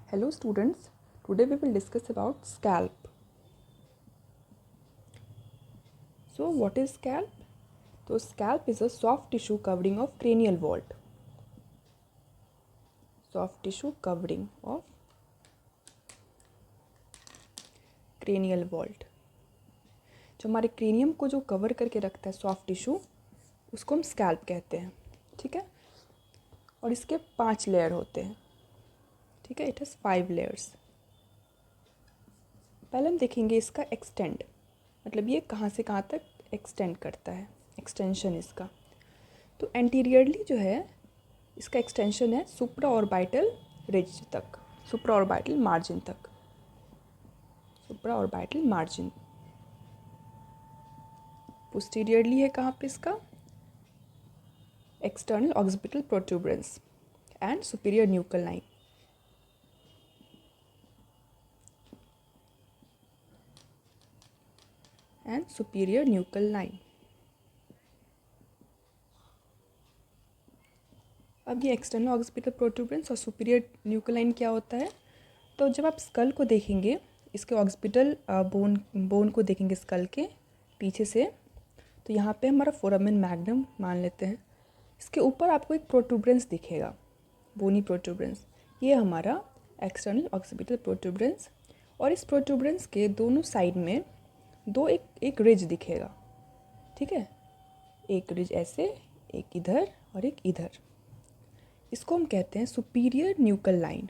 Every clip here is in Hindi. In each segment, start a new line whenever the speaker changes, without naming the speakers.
Hello students, today we will discuss about scalp. So what is scalp? So scalp is a soft tissue covering of cranial vault. Soft tissue covering of cranial vault. जो हमारे क्रेनियम को जो कवर करके रखता है सॉफ्ट टिश्यू, उसको हम स्कैल्प कहते हैं. ठीक है. और इसके 5 लेयर होते हैं. ठीक है. It has 5 layers. पहले हम देखेंगे इसका एक्सटेंड, मतलब ये कहाँ से कहाँ तक एक्सटेंड करता है, एक्सटेंशन इसका. तो एंटीरियरली जो है इसका एक्सटेंशन है सुप्रा ऑर्बिटल रिज तक, सुप्रा ऑर्बिटल मार्जिन तक, सुप्रा ऑर्बिटल मार्जिन. पोस्टीरियरली है कहाँ पे इसका external occipital protuberance and superior nuchal line. And superior nuchal line. अब ये एक्सटर्नल ऑक्सिपिटल प्रोट्यूबरेंस और सुपीरियर न्यूकल लाइन क्या होता है? तो जब आप स्कल को देखेंगे, इसके ऑक्सिपिटल बोन को देखेंगे स्कल के पीछे से, तो यहाँ पे हमारा फोरामेन मैग्नम मान लेते हैं. इसके ऊपर आपको एक प्रोट्यूबरेंस दिखेगा, बोनी प्रोट्यूबरेंस. ये हमारा एक्सटर्नल ऑक्सिपिटल प्रोट्यूबरेंस. और इस प्रोट्यूबरेंस के दोनों साइड में दो एक रिज दिखेगा. ठीक है. एक रिज ऐसे, एक इधर और एक इधर. इसको हम कहते हैं सुपीरियर न्यूकल लाइन.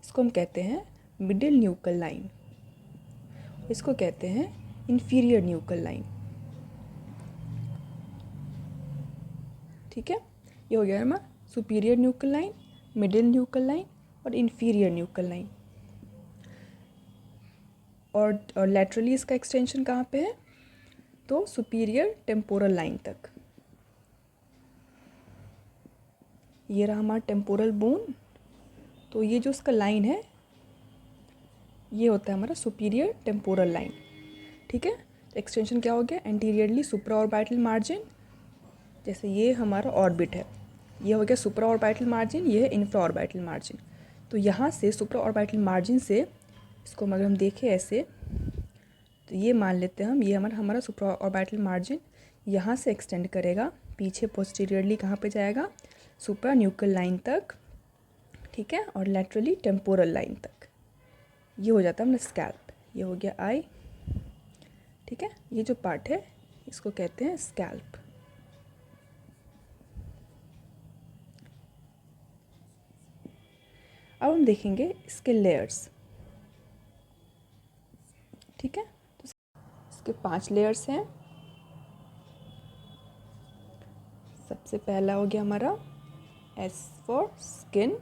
इसको हम कहते हैं मिडिल न्यूकल लाइन. इसको कहते हैं इंफीरियर न्यूकल लाइन. ठीक है. ये हो गया हमारा superior nuchal line, middle nuchal line और इंफीरियर न्यूकल लाइन. और लैटरली इसका एक्सटेंशन कहाँ पे है? तो सुपीरियर टेम्पोरल लाइन तक. ये रहा हमारा टेम्पोरल बोन. तो ये जो इसका लाइन है ये होता है हमारा सुपीरियर टेम्पोरल लाइन. ठीक है. तो एक्सटेंशन क्या हो गया? एंटीरियरली सुप्रा ऑर्बिटल मार्जिन. जैसे ये हमारा ऑर्बिट है, ये हो गया सुप्रा ऑर्बिटल मार्जिन, ये है इंफ्रा ऑर्बिटल मार्जिन. तो यहाँ से सुप्रा ऑर्बिटल मार्जिन से इसको अगर हम देखें ऐसे, तो ये मान लेते हैं हम, ये हमारा सुप्रा ऑर्बिटल मार्जिन यहाँ से एक्सटेंड करेगा पीछे पोस्टीरियरली कहाँ पे जाएगा? सुप्रा न्यूकल लाइन तक. ठीक है. और लैटरली टेम्पोरल लाइन तक. ये हो जाता है हमारा स्कैल्प. ये हो गया आई. ठीक है. ये जो पार्ट है इसको कहते हैं स्कैल्प. अब हम देखेंगे इसके लेयर्स. ठीक है. तो इसके 5 लेयर्स हैं. सबसे पहला हो गया हमारा S for skin,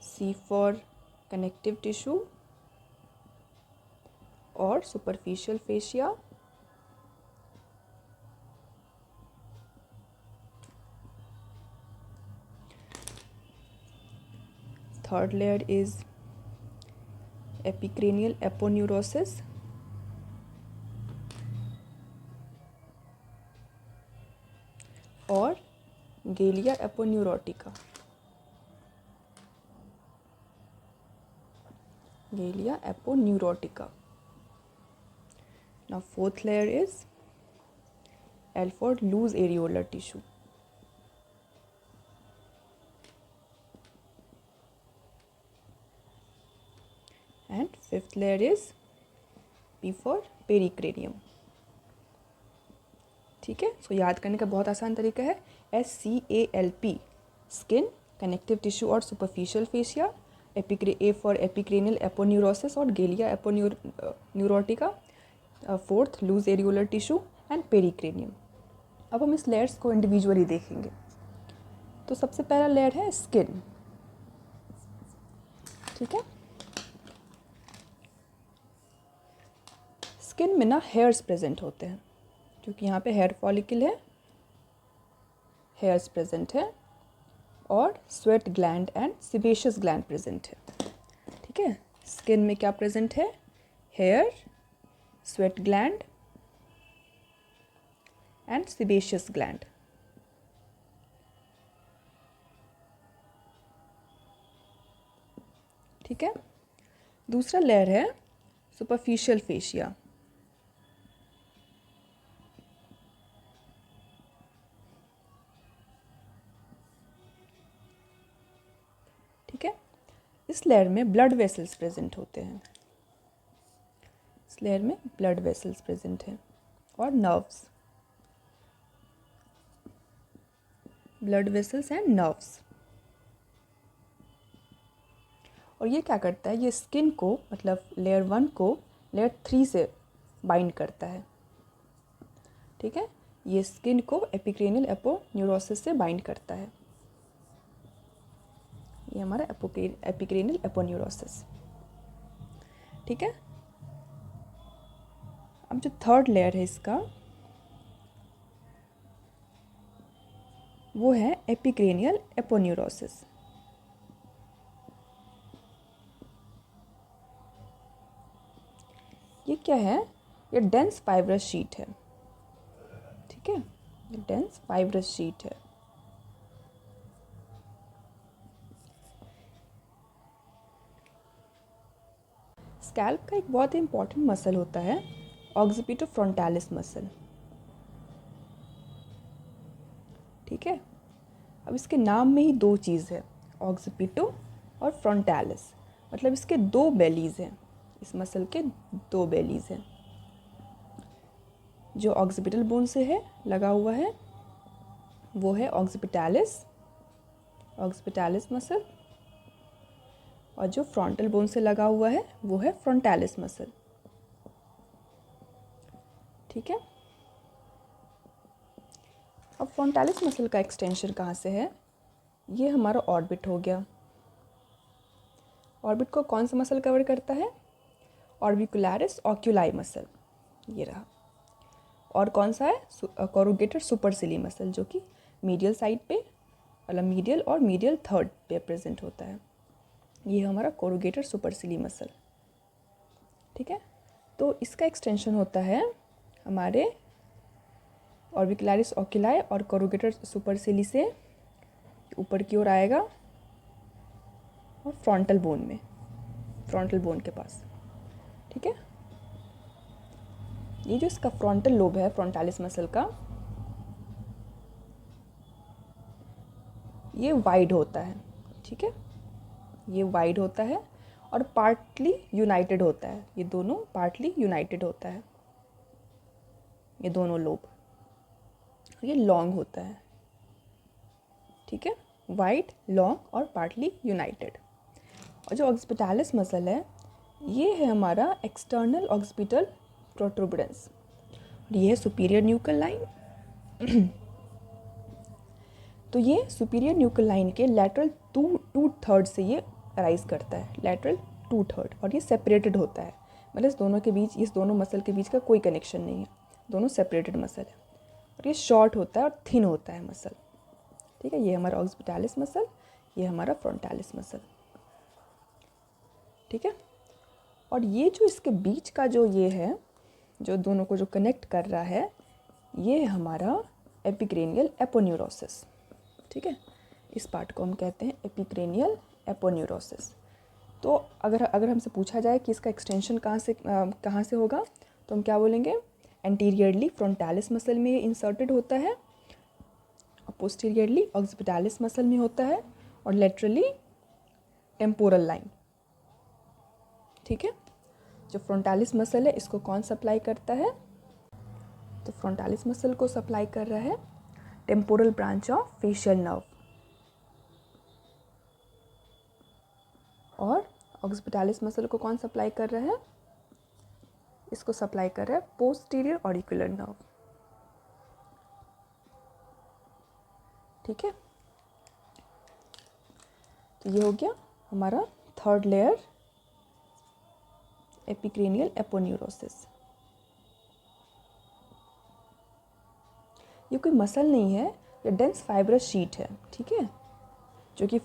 C for connective tissue और superficial fascia, third layer is epicranial aponeurosis, और galea एपोन्यूरोटिका. गेलिया एपोन्यूरोटिका. Now fourth layer is L for loose areolar tissue. And fifth layer is P for pericranium. ठीक है. सो याद करने का बहुत आसान तरीका है. SCALP स्किन, कनेक्टिव टिश्यू और superficial fascia, A for epicranial aponeurosis और galea aponeurotica, fourth loose areolar tissue and pericranium. अब हम इस लेयर्स को इंडिविजुअली देखेंगे. तो सबसे पहला लेयर है स्किन. ठीक है. स्किन में ना हेयर्स प्रेजेंट होते हैं, क्योंकि यहाँ पे हेयर फॉलिकल है, हेयर्स प्रेजेंट है, और sweat gland and sebaceous gland present है. ठीक है. स्किन में क्या प्रेजेंट है? Hair, sweat gland and sebaceous gland. ठीक है। दूसरा लेयर है सुपरफिशियल फेशिया। ठीक है, इस लेयर में ब्लड वेसल्स प्रेजेंट होते हैं। इस लेयर में ब्लड वेसल्स प्रेजेंट हैं और nerves, blood vessels and nerves. और ये क्या करता है, ये स्किन को मतलब लेयर 1 को लेयर 3 से बाइंड करता है। ठीक है, ये स्किन को एपिक्रेनियल एपोन्यूरोसिस से बाइंड करता है। ये हमारा एपिक्रेनियल एपोन्यूरोसिस। ठीक है, अब जो थर्ड लेयर है इसका वो है एपिक्रेनियल एपोन्यूरोसिस। ये क्या है, ये डेंस फाइब्रस शीट है। ठीक है, ये डेंस फाइब्रस शीट है। स्कैल्प का एक बहुत ही इंपॉर्टेंट मसल होता है ऑक्सीपिटो फ्रंटालिस मसल। ठीक है, अब इसके नाम में ही दो चीज़ है, ऑक्सीपिटो और फ्रंटालिस, मतलब इसके दो बेलीज हैं। इस मसल के दो बेलीज हैं। जो ऑक्सीपिटल बोन से है लगा हुआ है वो है ऑक्सीपिटालिस मसल, और जो फ्रंटल बोन से लगा हुआ है वो है फ्रंटालिस मसल। ठीक है, अब फ्रंटालिस मसल का एक्सटेंशन कहाँ से है, ये हमारा ऑर्बिट हो गया। ऑर्बिट को कौन सा मसल कवर करता है, ऑर्बिकुलरिस ऑक्यूलाई मसल, ये रहा। और कौन सा है, कोरुगेटर सुपरसिली मसल, जो कि मीडियल साइड पे मतलब मीडियल और मीडियल थर्ड पे प्रेजेंट होता है। ये हमारा कोरुगेटर सुपरसिली मसल। ठीक है, तो इसका एक्सटेंशन होता है हमारे ऑर्बिकुलरिस ऑक्यूलाई और कोरुगेटर सुपरसिली से ऊपर की ओर आएगा और फ्रंटल बोन में, फ्रंटल बोन के पास। ठीक है, ये जो इसका फ्रंटल लोब है फ्रंटालिस मसल का, ये वाइड होता है। ठीक है, ये वाइड होता है और पार्टली यूनाइटेड होता है। ये दोनों पार्टली यूनाइटेड होता है, ये दोनों लोब। ये लॉन्ग होता है। ठीक है, वाइड, लॉन्ग और पार्टली यूनाइटेड। और जो ऑक्सीपिटालिस मसल है ये है हमारा एक्सटर्नल ऑक्सीपिटल प्रोट्रूबरेंस, और ये है सुपीरियर न्यूक्ल लाइन। तो ये सुपीरियर न्यूक्ल लाइन के लेटरल टू थर्ड से ये राइज करता है, लेटरल 2/3, और ये सेपरेटेड होता है। मतलब इस दोनों के बीच, इस दोनों मसल के बीच का कोई कनेक्शन नहीं है, दोनों सेपरेटेड मसल है। और ये शॉर्ट होता है और थिन होता है मसल। ठीक है, ये हमारा ऑक्सीपिटालिस मसल, ये हमारा फ्रंटालिस मसल। ठीक है, और ये जो इसके बीच का जो ये है, जो दोनों को जो कनेक्ट कर रहा है, ये है हमारा एपिक्रेनियल एपोन्यूरोसिस। ठीक है, इस पार्ट को हम कहते हैं एपिक्रेनियल एपोन्यूरोसिस। तो अगर हमसे पूछा जाए कि इसका एक्सटेंशन कहाँ से होगा, तो हम क्या बोलेंगे, एंटीरियरली फ्रंटालिस मसल में इंसर्टेड होता है, और पोस्टीरियरली ऑक्सीपिटालिस मसल में होता है, और लेटरली टेम्पोरल लाइन। ठीक है, जो फ्रंटालिस मसल है इसको कौन सप्लाई करता है, तो फ्रंटालिस मसल को सप्लाई कर रहा है temporal branch of facial nerve, और ऑक्सीपिटालिस मसल को कौन सप्लाई कर रहा है, इसको सप्लाई कर रहा है पोस्टीरियर ऑरिकुलर नर्व। ठीक है, तो ये हो गया हमारा थर्ड लेयर, एपिक्रेनियल एपोन्यूरोसिस। ये कोई मसल नहीं है, ये डेंस फाइब्रस शीट है। ठीक है, जो कि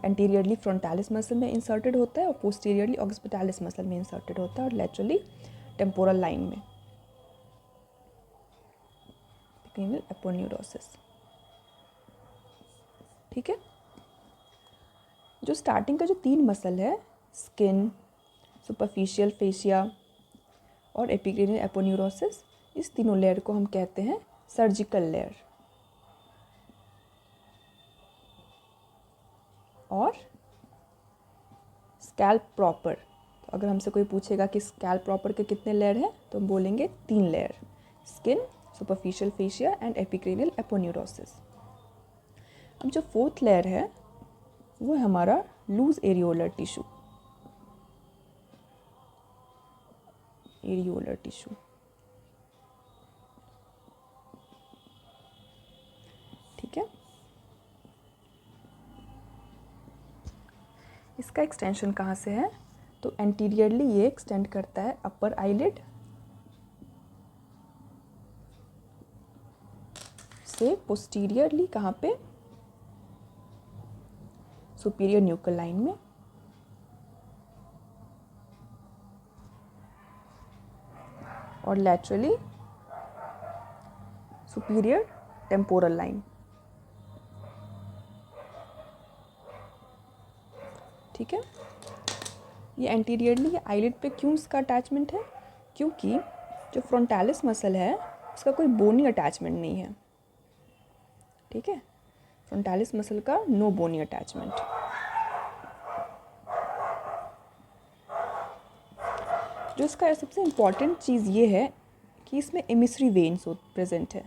एंटीरियरली फ्रंटालिस मसल में इंसर्टेड होता है, और पोस्टीरियरली ऑक्सीपिटालिस मसल में इंसर्टेड होता है, और लेटरली टेम्पोरल लाइन में। एपिक्रेनियल एपोन्यूरोसिस। ठीक है, जो स्टार्टिंग का जो 3 मसल है स्किन, सुपरफिशियल फेशिया और एपिक्रेनियल एपोन्यूरोसिस, इस तीनों लेयर को हम कहते हैं सर्जिकल लेयर। और स्कैल्प प्रॉपर, तो अगर हमसे कोई पूछेगा कि स्कैल्प प्रॉपर के कितने लेयर हैं तो हम बोलेंगे 3 layer, skin, superficial fascia and epicranial aponeurosis. अब जो 4th लेयर है वो है हमारा loose areolar tissue. Areolar tissue, ठीक है। इसका एक्सटेंशन कहाँ से है, तो एंटीरियरली ये एक्सटेंड करता है अपर आईलिड से पोस्टीरियरली कहाँ पे, सुपीरियर न्यूकल लाइन में, और लैटरली सुपीरियर टेम्पोरल लाइन, ठीक है। ये एंटीरियरली आईलिड पे क्यों इसका अटैचमेंट है, क्योंकि जो फ्रंटालिस मसल है उसका कोई बोनी अटैचमेंट नहीं है, ठीक है। फ्रंटालिस मसल का नो बोनी अटैचमेंट। जो इसका सबसे इम्पॉर्टेंट चीज़ ये है कि इसमें एमिसरी वेन्स प्रेजेंट है,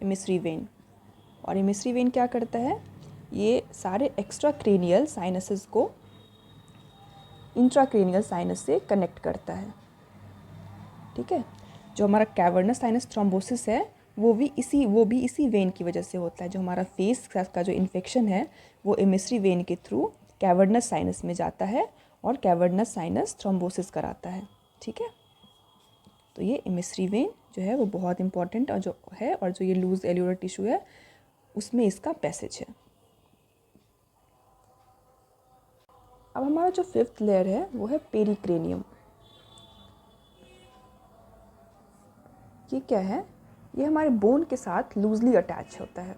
एमिसरी वेन। और एमिसरी वेन क्या करता है, ये सारे एक्स्ट्रा क्रेनियल साइनसेस को इंट्राक्रेनियल साइनस से कनेक्ट करता है, ठीक है। जो हमारा कैवर्नस साइनस थ्रोम्बोसिस है वो भी इसी वेन की वजह से होता है। जो हमारा फेस का जो इन्फेक्शन है वो एमिसरी वेन के थ्रू कैवर्नस साइनस में जाता है और कैवर्नस साइनस थ्रोम्बोसिस कराता है, ठीक है। तो ये एमिसरी वेन जो है वो बहुत इंपॉर्टेंट और जो ये लूज एल्यूलर टिश्यू है उसमें इसका पैसेज है। अब हमारा जो 5th लेयर है वो है पेरिक्रेनियम। ये क्या है, ये हमारे बोन के साथ लूजली अटैच होता है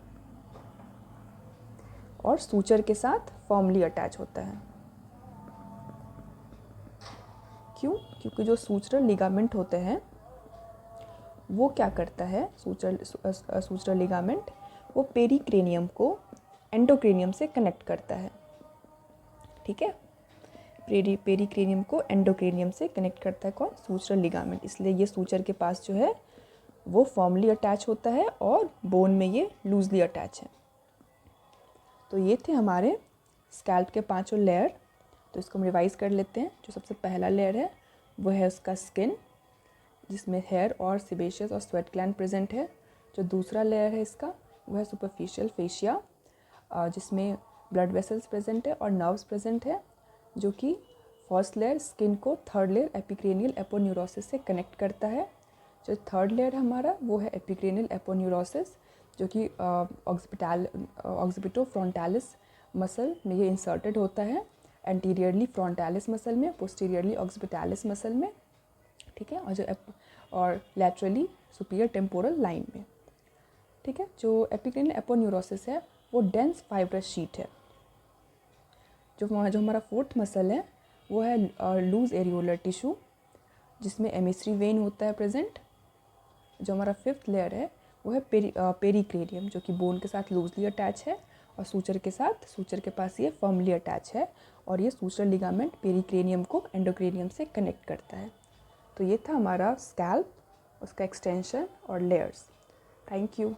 और सूचर के साथ फर्मली अटैच होता है। क्यों, क्योंकि जो सूचरल लिगामेंट होते हैं वो क्या करता है, सूचरल लिगामेंट वो पेरिक्रेनियम को एंडोक्रेनियम से कनेक्ट करता है, ठीक है। पेरिक्रेनियम को एंडोक्रेनियम से कनेक्ट करता है कौन, सूचरल लिगामेंट। इसलिए ये सूचर के पास जो है वो फॉर्मली अटैच होता है और बोन में ये लूजली अटैच है। तो ये थे हमारे स्कैल्प के 5 लेयर। तो इसको हम रिवाइज कर लेते हैं। जो सबसे पहला लेयर है वो है उसका स्किन, जिसमें हेयर और सिबेशियस और स्वेट ग्लैंड प्रेजेंट है। जो दूसरा लेयर है इसका वो है सुपरफिशियल फेशिया, जिसमें ब्लड वेसल्स प्रेजेंट है और नर्व्स प्रेजेंट है, जो कि फर्स्ट लेयर स्किन को थर्ड लेयर एपिक्रेनियल एपोन्यूरोसिस से कनेक्ट करता है। जो थर्ड लेयर हमारा वो है एपिक्रेनियल एपोन्यूरोसिस, जो कि ऑक्सीपिटो फ्रंटालिस मसल में ये इंसर्टेड होता है, एंटीरियरली फ्रंटालिस मसल में, पोस्टीरियरली ऑक्सीपिटालिस मसल में, ठीक है। और लैटरली सुपीरियर टेम्पोरल लाइन में, ठीक है। जो एपिक्रेनियल एपोन्यूरोसिस है वो डेंस फाइब्रस शीट है। जो हमारा 4th मसल है वो है लूज एरियोलर टिश्यू, जिसमें एमिसरी वेन होता है प्रेजेंट। जो हमारा 5th लेयर है वो है पेरिक्रेनियम, जो कि बोन के साथ लूजली अटैच है और सूचर के पास ये फर्मली अटैच है, और ये सूचर लिगामेंट पेरिक्रेनियम को एंडोक्रेनियम से कनेक्ट करता है। तो ये था हमारा स्कैल्प, उसका एक्सटेंशन और लेयर्स। Thank you.